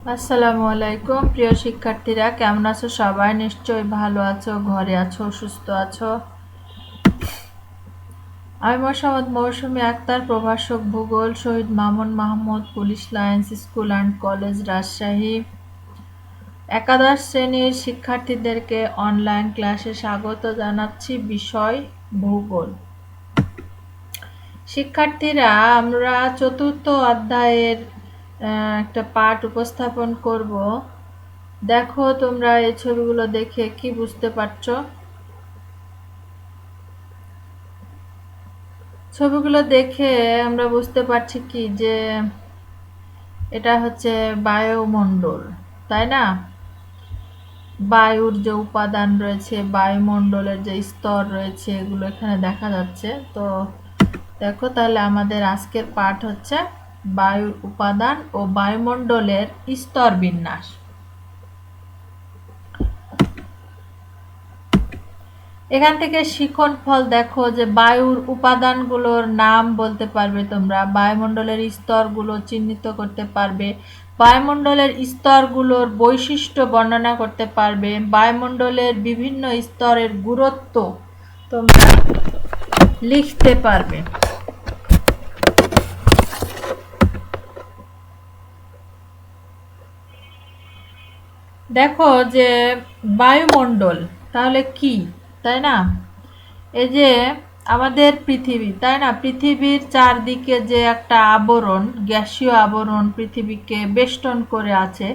আসসালামু আলাইকুম প্রিয় শিক্ষার্থীরা, কেমন আছো? সবাই নিশ্চয়ই ভালো আছো, ঘরে আছো, সুস্থ আছো। আমি মোসাম্মদ মৌসুমী আক্তার, প্রভাষক ভূগোল, Shahid Mamun Mahmud police lines school and college, Rajshahi. একাদশ শ্রেণীর শিক্ষার্থীদেরকে অনলাইন ক্লাসে স্বাগত জানাচ্ছি। বিষয় ভূগোল। শিক্ষার্থীরা, আমরা চতুর্থ অধ্যায়ের একটা পাঠ উপস্থাপন করব। দেখো, তোমরা এই ছবিগুলো দেখে কি বুঝতে পারছো? ছবিগুলো দেখে আমরা বুঝতে পারছি কি যে এটা হচ্ছে বায়ুমণ্ডল, তাই না? বায়ুর যে উপাদান রয়েছে, বায়ুমণ্ডলের যে স্তর রয়েছে, এগুলো এখানে দেখা যাচ্ছে। তো দেখো, তাহলে আমাদের আজকের পাঠ হচ্ছে বায়ুর উপাদান ও বায়ুমণ্ডলের স্তর বিন্যাস। এখান থেকে শিখন ফল দেখো যে বায়ুর উপাদানগুলোর নাম বলতে পারবে তোমরা, বায়ুমণ্ডলের স্তরগুলো চিহ্নিত করতে পারবে, বায়ুমণ্ডলের স্তরগুলোর বৈশিষ্ট্য বর্ণনা করতে পারবে, বায়ুমণ্ডলের বিভিন্ন স্তরের গুরুত্ব তোমরা লিখতে পারবে। দেখো যে বায়ুমণ্ডল তাহলে কি, তাই না? এই যে আমাদের পৃথিবী, তাই না? পৃথিবীর চারদিকে যে একটা আবরণ, গ্যাসীয় আবরণ পৃথিবীকে বেষ্টন করে আছে,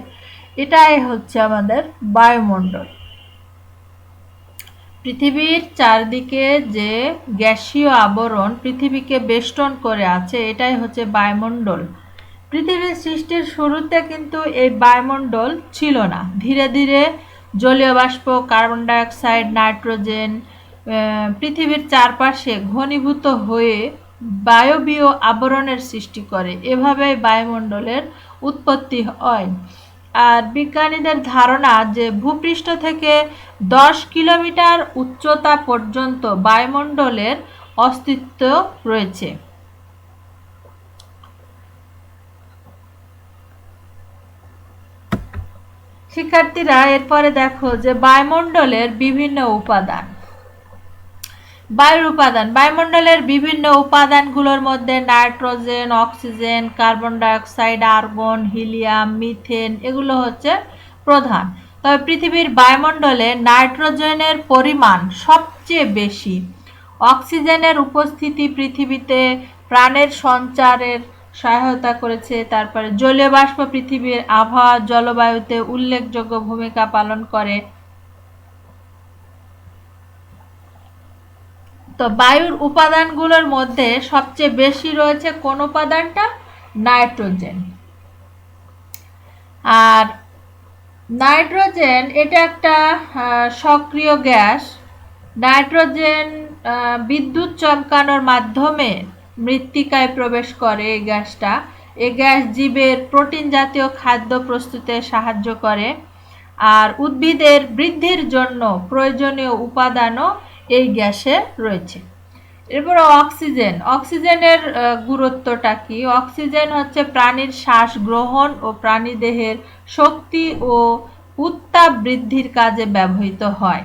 এটাই হচ্ছে আমাদের বায়ুমণ্ডল। পৃথিবীর চারদিকে যে গ্যাসীয় আবরণ পৃথিবীকে বেষ্টন করে আছে, এটাই হচ্ছে বায়ুমণ্ডল। পৃথিবীর সৃষ্টির শুরুতে কিন্তু এই বায়ুমণ্ডল ছিল না। ধীরে ধীরে জলীয় বাষ্প, কার্বন ডাইঅক্সাইড, নাইট্রোজেন পৃথিবীর চারপাশে ঘনীভূত হয়ে বায়বীয় আবরণের সৃষ্টি করে। এভাবে বায়ুমণ্ডলের উৎপত্তি হয়। আর বিজ্ঞানীদের ধারণা যে ভূপৃষ্ঠ থেকে 10 কিলোমিটার উচ্চতা পর্যন্ত বায়ুমণ্ডলের অস্তিত্ব রয়েছে। শিক্ষার্থীরা, এরপরে দেখো যে বায়ুমণ্ডলের বিভিন্ন উপাদান। বায়ুর উপাদান, বায়ুমণ্ডলের বিভিন্ন উপাদানগুলোর মধ্যে nitrogen, oxygen, carbon dioxide, argon, helium, methane এগুলো হচ্ছে প্রধান। তবে পৃথিবীর বায়ুমণ্ডলে নাইট্রোজেনের পরিমাণ সবচেয়ে বেশি। অক্সিজেনের উপস্থিতি পৃথিবীতে প্রাণের সঞ্চারের সহায়তা করেছে। তারপরে জলীয় বাষ্প পৃথিবীর আবহাওয়া জলবায়ুতে উল্লেখযোগ্য ভূমিকা পালন করে। তো বায়ুর উপাদানগুলোর মধ্যে সবচেয়ে বেশি রয়েছে কোন উপাদানটা? নাইট্রোজেন। আর নাইট্রোজেন এটা একটা সক্রিয় গ্যাস। নাইট্রোজেন বিদ্যুৎ চমকানোর মাধ্যমে মৃত্তিকায় প্রবেশ করে। এই গ্যাসটা, এই গ্যাস জীবের প্রোটিন জাতীয় খাদ্য প্রস্তুতে সাহায্য করে। আর উদ্ভিদের বৃদ্ধির জন্য প্রয়োজনীয় উপাদানও এই গ্যাসে রয়েছে। এরপর অক্সিজেন, অক্সিজেনের গুরুত্বটা কি? অক্সিজেন হচ্ছে প্রাণীর শ্বাস গ্রহণ ও প্রাণীদেহের শক্তি ও উত্তাপ বৃদ্ধির কাজে ব্যবহৃত হয়।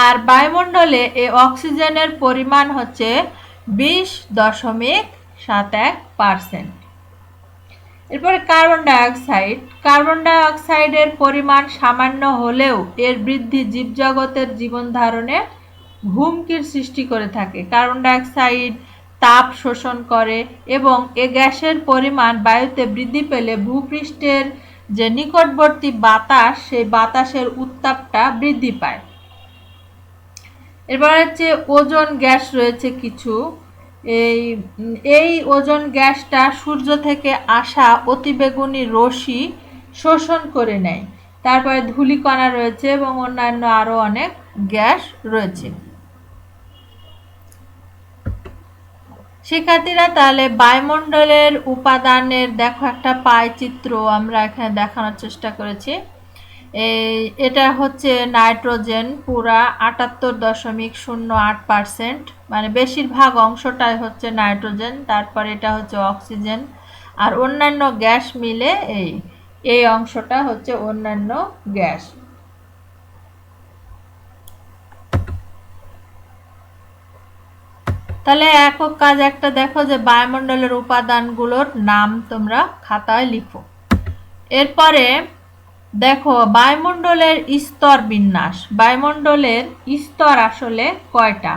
আর বায়ুমণ্ডলে এই অক্সিজেনের পরিমাণ হচ্ছে 20.71%। এরপরে কার্বন ডাইঅক্সাইড, কার্বন ডাইঅক্সাইডের পরিমাণ সামান্য হলেও এর বৃদ্ধি জীবজগতের জীবন ধারণে হুমকির সৃষ্টি করে থাকে। কার্বন ডাইঅক্সাইড তাপ শোষণ করে এবং এ গ্যাসের পরিমাণ বায়ুতে বৃদ্ধি পেলে ভূপৃষ্ঠের যে নিকটবর্তী বাতাস, সেই বাতাসের উত্তাপটা বৃদ্ধি পায়। এরপর হচ্ছে ওজোন গ্যাস রয়েছে কিছু। এই ওজোন গ্যাসটা সূর্য থেকে আসা অতিবেগুনি রশ্মি শোষণ করে নেয়। তারপরে ধূলিকণা রয়েছে এবং অন্যান্য আরো অনেক গ্যাস রয়েছে। শিক্ষার্থীরা, তাহলে বায়ুমণ্ডলের উপাদানের দেখো একটা পাই চিত্র আমরা এখানে দেখানোর চেষ্টা করেছি। এটা হচ্ছে নাইট্রোজেন, পুরা 78.08%, মানে বেশিরভাগ অংশটাই হচ্ছে নাইট্রোজেন। তারপরে এটা হচ্ছে অক্সিজেন আর অন্যান্য গ্যাস মিলে এই অংশটা হচ্ছে অন্যান্য গ্যাস। তাহলে একক কাজ একটা দেখো যে বায়ুমণ্ডলের উপাদানগুলোর নাম তোমরা খাতায় লিখো। এরপরে দেখো বায়ুমণ্ডলের স্তর বিন্যাস। বায়ুমণ্ডলের স্তর আসলে কয়টা?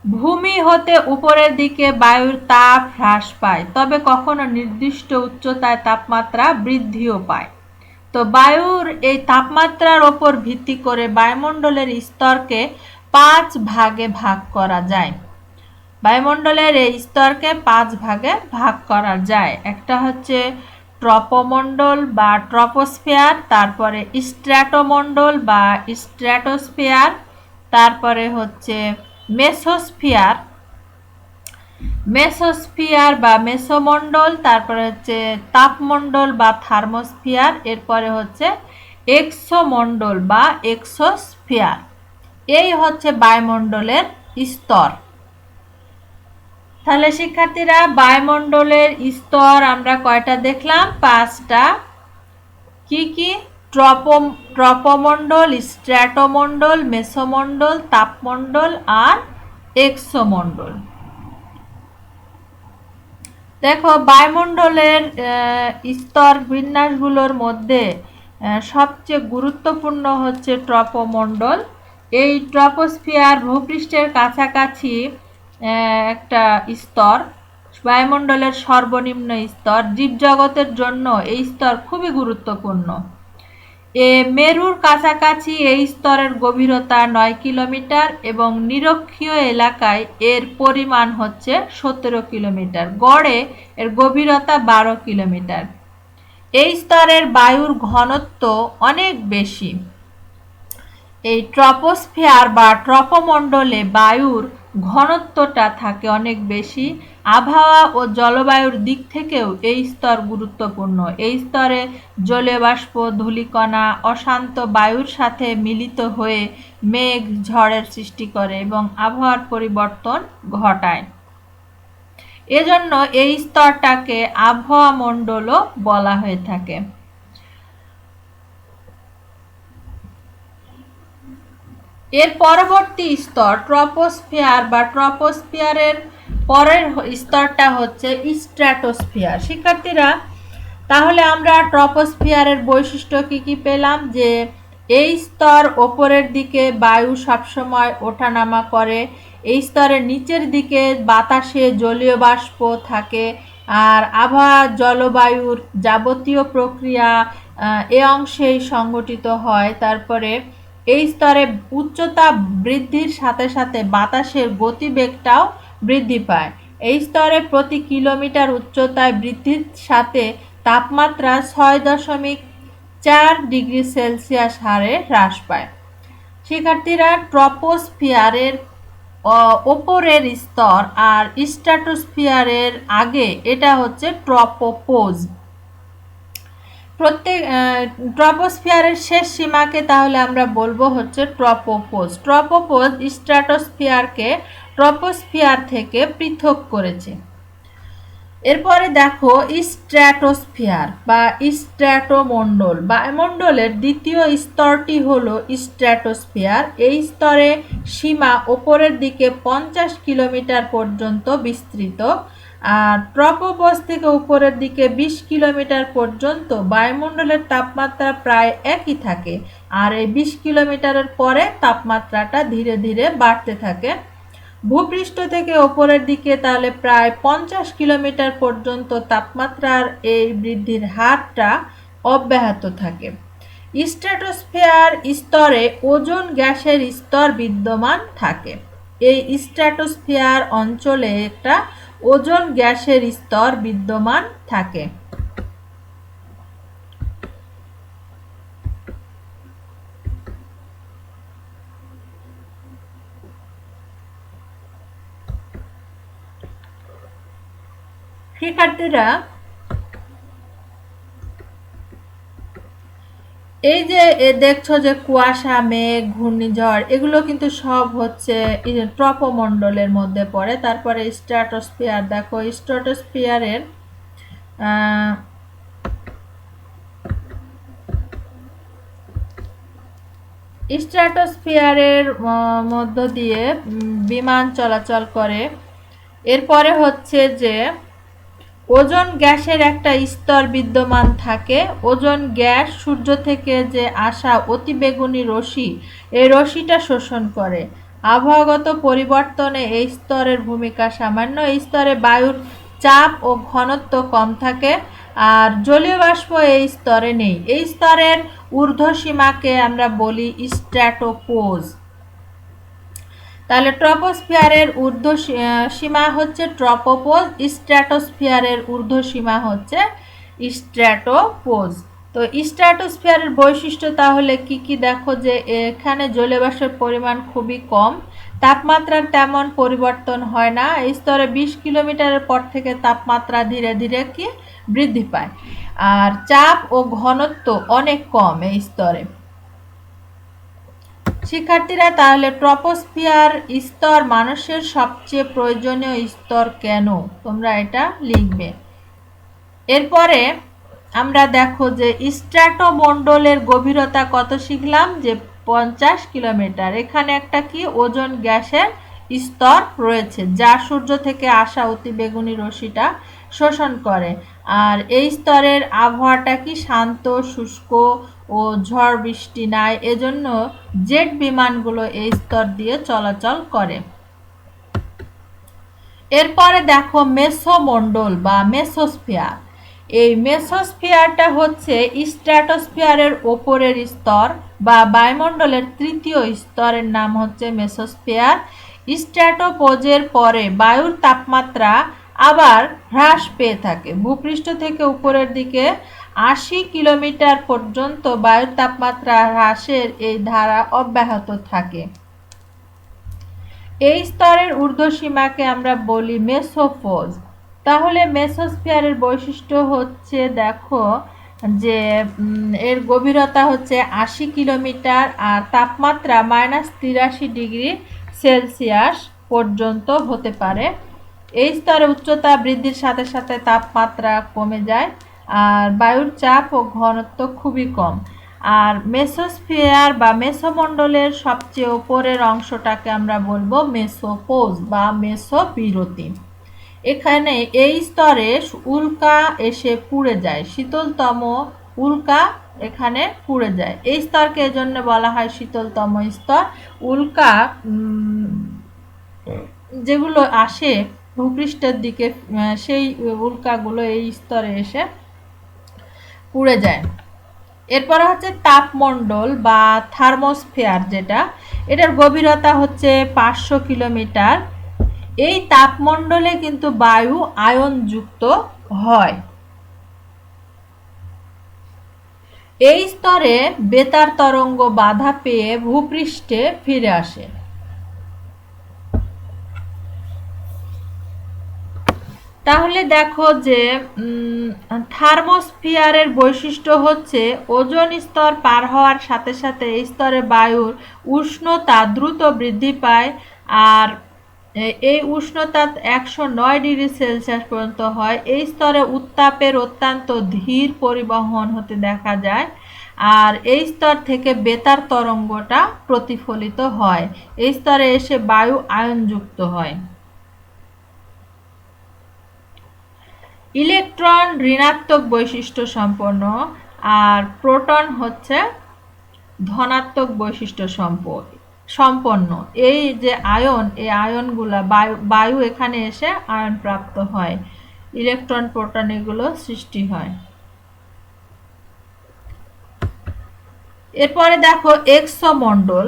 ভূমি হতে উপরের দিকে বায়ুর তাপ হ্রাস পায়, তবে কখনো নির্দিষ্ট উচ্চতায় তাপমাত্রা বৃদ্ধিও পায়। তো বায়ুর এই তাপমাত্রার ওপর ভিত্তি করে বায়ুমণ্ডলের স্তরকে 5 ভাগে ভাগ করা যায়। বায়ুমণ্ডলের এই স্তরকে 5 ভাগে ভাগ করা যায়। একটা হচ্ছে ট্রপোমণ্ডল বা ট্রপোস্ফিয়ার, তারপরে স্ট্র্যাটোমণ্ডল বা স্ট্র্যাটোস্ফিয়ার, তারপরে হচ্ছে মেসোস্ফিয়ার মেসোস্ফিয়ার বা মেসোমণ্ডল, তারপরে হচ্ছে তাপমণ্ডল বা থার্মোস্ফিয়ার, এরপরে হচ্ছে এক্সোমণ্ডল বা এক্সোস্ফিয়ার। এই হচ্ছে বায়ুমণ্ডলের স্তর। তাহলে শিক্ষার্থীরা বায়ুমণ্ডলের স্তর আমরা কয়টা দেখলাম? 5টা। কি কি? ট্রপোমণ্ডল, স্ট্র্যাটোমণ্ডল, মেসোমণ্ডল, তাপমণ্ডল আর এক্সোমণ্ডল। দেখো বায়ুমণ্ডলের স্তর বিন্যাসগুলোর মধ্যে সবচেয়ে গুরুত্বপূর্ণ হচ্ছে ট্রপোমণ্ডল। এই ট্রপোস্ফিয়ার ভূপৃষ্ঠের কাছাকাছি একটা স্তর, বায়ুমণ্ডলের সর্বনিম্ন স্তর। জীবজগতের জন্য এই স্তর খুবই গুরুত্বপূর্ণ। মেরুর কাছাকাছি এই স্তরের গভীরতা 9 কিলোমিটার এবং নিরক্ষীয় এলাকায় এর পরিমাণ হচ্ছে 17 কিলোমিটার। গড়ে এর গভীরতা 12 কিলোমিটার। এই স্তরের বায়ুর ঘনত্ব অনেক বেশি। এই ট্রপোস্ফিয়ার বা ট্রপোমণ্ডলে বায়ুর ঘনত্বটা থাকে অনেক বেশি। আবহাওয়া ও জলবায়ুর দিক থেকেও এই স্তর গুরুত্বপূর্ণ। এই স্তরে জলীয় বাষ্প, ধূলিকণা অশান্ত বায়ুর সাথে মিলিত হয়ে মেঘ, ঝড়ের সৃষ্টি করে এবং আবহাওয়ার পরিবর্তন ঘটায়। এজন্য এই স্তরটাকে আবহাওয়া মণ্ডলও বলা হয়ে থাকে। এর পরবর্তী স্তর ট্রপোস্ফিয়ার বা ট্রপোস্ফিয়ারের পরের স্তরটা হচ্ছে স্ট্র্যাটোস্ফিয়ার। শিক্ষার্থীরা, তাহলে আমরা ট্রপোস্ফিয়ারের বৈশিষ্ট্য কি পেলাম? যে এই স্তর ওপরের দিকে বায়ু সবসময় ওঠানামা করে। এই স্তরের নিচের দিকে বাতাসে জলীয় বাষ্প থাকে আর আবহাওয়া জলবায়ুর যাবতীয় প্রক্রিয়া এ অংশেই সংঘটিত হয়। তারপরে এই স্তরে উচ্চতা বৃদ্ধির সাথে সাথে বাতাসের গতিবেগটাও বৃদ্ধি পায়। এই স্তরে প্রতি কিলোমিটার উচ্চতায় বৃদ্ধির সাথে তাপমাত্রা 6.4 ডিগ্রি সেলসিয়াস হারে হ্রাস পায়। শিক্ষার্থীরা, ট্রপোস্ফিয়ারের ওপরের স্তর আর স্ট্র্যাটোস্ফিয়ারের আগে এটা হচ্ছে ট্রপোপোজ। প্রত্যেক ট্রপোস্ফিয়ারের শেষ সীমাকে তাহলে আমরা বলবো হচ্ছে ট্রপোপোজ। ট্রপোপোজ স্ট্র্যাটোস্ফিয়ারকে ট্রপোস্ফিয়ার থেকে পৃথক করেছে। এরপরে দেখো স্ট্র্যাটোস্ফিয়ার বা স্ট্র্যাটোমণ্ডল। বায়ুমণ্ডলের দ্বিতীয় স্তরটি হলো স্ট্র্যাটোস্ফিয়ার। এই স্তরে সীমা ওপরের দিকে 50 কিলোমিটার পর্যন্ত বিস্তৃত। আর ট্রপোপোজ থেকে উপরের দিকে 20 কিলোমিটার পর্যন্ত বায়ুমণ্ডলের তাপমাত্রা প্রায় একই থাকে। আর এই 20 কিলোমিটারের পরে তাপমাত্রাটা ধীরে ধীরে বাড়তে থাকে। ভূপৃষ্ঠ থেকে ওপরের দিকে তাহলে প্রায় 50 কিলোমিটার পর্যন্ত তাপমাত্রার এই বৃদ্ধির হারটা অব্যাহত থাকে। স্ট্র্যাটোস্ফিয়ার স্তরে ওজোন গ্যাসের স্তর বিদ্যমান থাকে। এই স্ট্র্যাটোস্ফিয়ার অঞ্চলে একটা ওজোন গ্যাসের স্তর বিদ্যমান থাকে। শিক্ষার্থীরা, এই যে দেখছো যে কুয়াশা, মেঘ, ঘূর্ণিঝড়, এগুলো কিন্তু সব হচ্ছে ট্রপোমণ্ডলের মধ্যে পড়ে। তারপরে স্ট্র্যাটোস্ফিয়ার, দেখো স্ট্র্যাটোস্ফিয়ারের স্ট্র্যাটোস্ফিয়ারের মধ্য দিয়ে বিমান চলাচল করে। এরপরে হচ্ছে যে ওজোন গ্যাসের একটা স্তর বিদ্যমান থাকে। ওজোন গ্যাস সূর্য থেকে যে আসা অতিবেগুনি রশ্মি, এই রশ্মিটা শোষণ করে। আবহাওয়াগত পরিবর্তনে এই স্তরের ভূমিকা সামান্য। এই স্তরে বায়ুর চাপ ও ঘনত্ব কম থাকে, আর জলীয় বাষ্প এই স্তরে নেই। এই স্তরের ঊর্ধ্বসীমাকে আমরা বলি স্ট্র্যাটোপোজ। তাহলে ট্রপোস্ফিয়ারের ঊর্ধ্ব সীমা হচ্ছে ট্রপোপোজ, স্ট্র্যাটোস্ফিয়ারের ঊর্ধ্ব সীমা হচ্ছে স্ট্র্যাটোপোজ। তো স্ট্র্যাটোস্ফিয়ারের বৈশিষ্ট্য তাহলে কি কি, দেখো যে এখানে জলীয়বাষ্পের পরিমাণ খুবই কম, তাপমাত্রার তেমন পরিবর্তন হয় না। এই স্তরে 20 কিলোমিটারের পর থেকে তাপমাত্রা ধীরে ধীরে কি বৃদ্ধি পায়, আর চাপ ও ঘনত্ব অনেক কম এই স্তরে। শিক্ষার্থীরা, তাহলে ট্রপোস্ফিয়ার স্তর মানুষের সবচেয়ে প্রয়োজনীয় স্তর কেন, তোমরা এটা লিখবে। এরপরে আমরা দেখো যে স্ট্র্যাটোমণ্ডলের গভীরতা কত শিখলাম, যে 50 কিলোমিটার। এখানে একটা কি ওজোন গ্যাসের স্তর রয়েছে, যা সূর্য থেকে আসা অতিবেগুনি রশ্মিটা শোষণ করে। আর এই স্তরের আবহাওয়াটা কি শান্ত, শুষ্ক ও ঝড় বৃষ্টি নাই। এজন্য জেট বিমানগুলো এই স্তর দিয়ে চলাচল করে। এরপরে দেখো মেসোমণ্ডল বা মেসোস্ফিয়ার। এই মেসোস্ফিয়ারটা হচ্ছে স্ট্র্যাটোস্ফিয়ারের ওপরের স্তর বা বায়ুমণ্ডলের তৃতীয় স্তরের নাম হচ্ছে মেসোস্ফিয়ার। স্ট্র্যাটোপোজের পরে বায়ুর তাপমাত্রা আবার হ্রাস পেয়ে থাকে। ভূপৃষ্ঠ থেকে উপরের দিকে 80 কিলোমিটার পর্যন্ত বায়ুর তাপমাত্রা হ্রাসের এই ধারা অব্যাহত থাকে। এই স্তরের ঊর্ধ্বসীমাকে আমরা বলি মেসোপোজ। তাহলে মেসোস্ফিয়ারের বৈশিষ্ট্য হচ্ছে, দেখো যে এর গভীরতা হচ্ছে 80 কিলোমিটার, আর তাপমাত্রা -83 ডিগ্রি সেলসিয়াস পর্যন্ত হতে পারে। এই স্তরে উচ্চতা বৃদ্ধির সাথে সাথে তাপমাত্রা কমে যায়, আর বায়ুর চাপ ও ঘনত্ব খুবই কম। আর মেসোস্ফিয়ার বা মেসোমণ্ডলের সবচেয়ে উপরের অংশটাকে আমরা বলবো মেসোপোজ বা মেসোবিরতি। এখানে এই স্তরে উল্কা এসে পুড়ে যায়, শীতলতম উল্কা এখানে পুড়ে যায়। এই স্তরকে এজন্য বলা হয় শীতলতম স্তর। উল্কা যেগুলো আসে ভূপৃষ্ঠের দিকে, সেই উল্কাগুলো এই স্তরে এসে পুড়ে যায়। এরপরে হচ্ছে তাপমণ্ডল বা থার্মোস্ফিয়ার, যেটা এটার গভীরতা হচ্ছে 500 কিলোমিটার। এই তাপমণ্ডলে কিন্তু বায়ু আয়নযুক্ত হয়। এই স্তরে বেতার তরঙ্গ বাধা পেয়ে ভূপৃষ্ঠে ফিরে আসে। তাহলে দেখো যে থার্মোস্ফিয়ারের বৈশিষ্ট্য হচ্ছে ওজোন স্তর পার হওয়ার সাথে সাথে এই স্তরে বায়ুর উষ্ণতা দ্রুত বৃদ্ধি পায়, আর এই উষ্ণতা 109 ডিগ্রি সেলসিয়াস পর্যন্ত হয়। এই স্তরে উত্তাপের অত্যন্ত ধীর পরিবহন হতে দেখা যায়, আর এই স্তর থেকে বেতার তরঙ্গটা প্রতিফলিত হয়। এই স্তরে এসে বায়ু আয়নযুক্ত হয়। ইলেকট্রন ঋণাত্মক বৈশিষ্ট্য সম্পন্ন, আর প্রোটন হচ্ছে ধনাত্মক বৈশিষ্ট্য সম্পন্ন। এই যে আয়ন, এই আয়নগুলা বায়ু এখানে এসে আয়ন প্রাপ্ত হয়, ইলেকট্রন প্রোটন এগুলো সৃষ্টি হয়। এরপরে দেখো এক্সোমণ্ডল।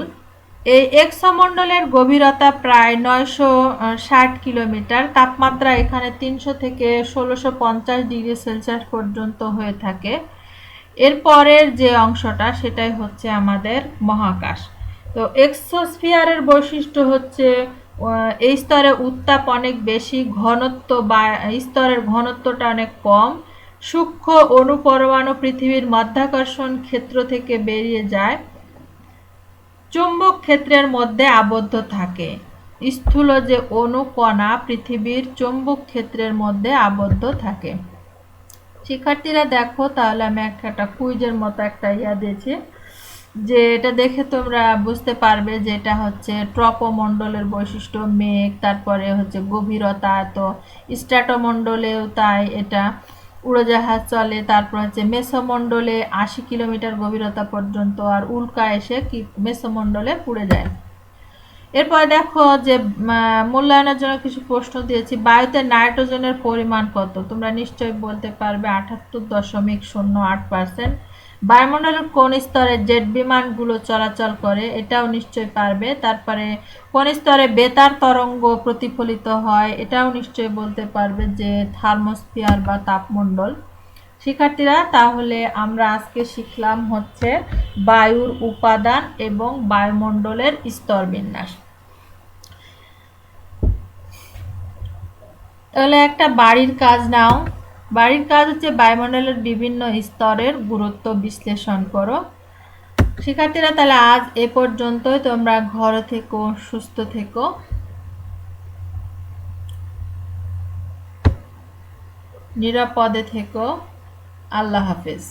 এই এক্সোমণ্ডলের গভীরতা প্রায় 960 কিলোমিটার। তাপমাত্রা এখানে 300 থেকে 1650 ডিগ্রি সেলসিয়াস পর্যন্ত হয়ে থাকে। এরপরের যে অংশটা সেটাই হচ্ছে আমাদের মহাকাশ। তো এক্সোস্ফিয়ারের বৈশিষ্ট্য হচ্ছে এই স্তরে উত্তাপ অনেক বেশি, ঘনত্ব বা স্তরের ঘনত্বটা অনেক কম, সূক্ষ্ম অণুপরমাণু পৃথিবীর মাধ্যাকর্ষণ ক্ষেত্র থেকে বেরিয়ে যায়, চুম্বক ক্ষেত্রের মধ্যে আবদ্ধ থাকে। স্থূল যে অণু কণা পৃথিবীর চুম্বক ক্ষেত্রের মধ্যে আবদ্ধ থাকে। শিক্ষার্থীরা দেখো, তাহলে আমি একটা কুইজের মতো একটা দিয়েছি, যে এটা দেখে তোমরা বুঝতে পারবে যে এটা হচ্ছে ট্রপোমণ্ডলের বৈশিষ্ট্য মেঘ, তারপরে হচ্ছে গভীরতা, তো স্ট্র্যাটোমণ্ডলেও তাই, এটা উড়োজাহাজ চলে, তারপর হচ্ছে মেসোমণ্ডলে ৮০ কিলোমিটার গভীরতা পর্যন্ত, আর উল্কা এসে কি মেসোমণ্ডলে পুড়ে যায়। এরপর দেখো যে মূল্যায়নের জন্য কিছু প্রশ্ন দিয়েছি। বায়ুতে নাইট্রোজেনের পরিমাণ কত? তোমরা নিশ্চয়ই বলতে পারবে ৭৮.০৮%। বায়ুমণ্ডলের কোন স্তরে জেট বিমানগুলো চলাচল করে? এটাও নিশ্চয়ই পারবে। তারপরে কোন স্তরে বেতার তরঙ্গ প্রতিফলিত হয়? এটাও নিশ্চয়ই বলতে পারবে, যে থার্মোস্ফিয়ার বা তাপমণ্ডল। শিক্ষার্থীরা, তাহলে আমরা আজকে শিখলাম হচ্ছে বায়ুর উপাদান এবং বায়ুমণ্ডলের স্তর বিন্যাস। তাহলে একটা বাড়ির কাজ নাও। বাড়ির কাজ হচ্ছে বায়ুমণ্ডলের বিভিন্ন স্তরের গুরুত্ব বিশ্লেষণ করো। শিক্ষার্থীরা, তাহলে আজ এ পর্যন্তই। তোমরা ঘরে থেকো, সুস্থ থেকো, নিরাপদে থেকো। আল্লাহ হাফেজ।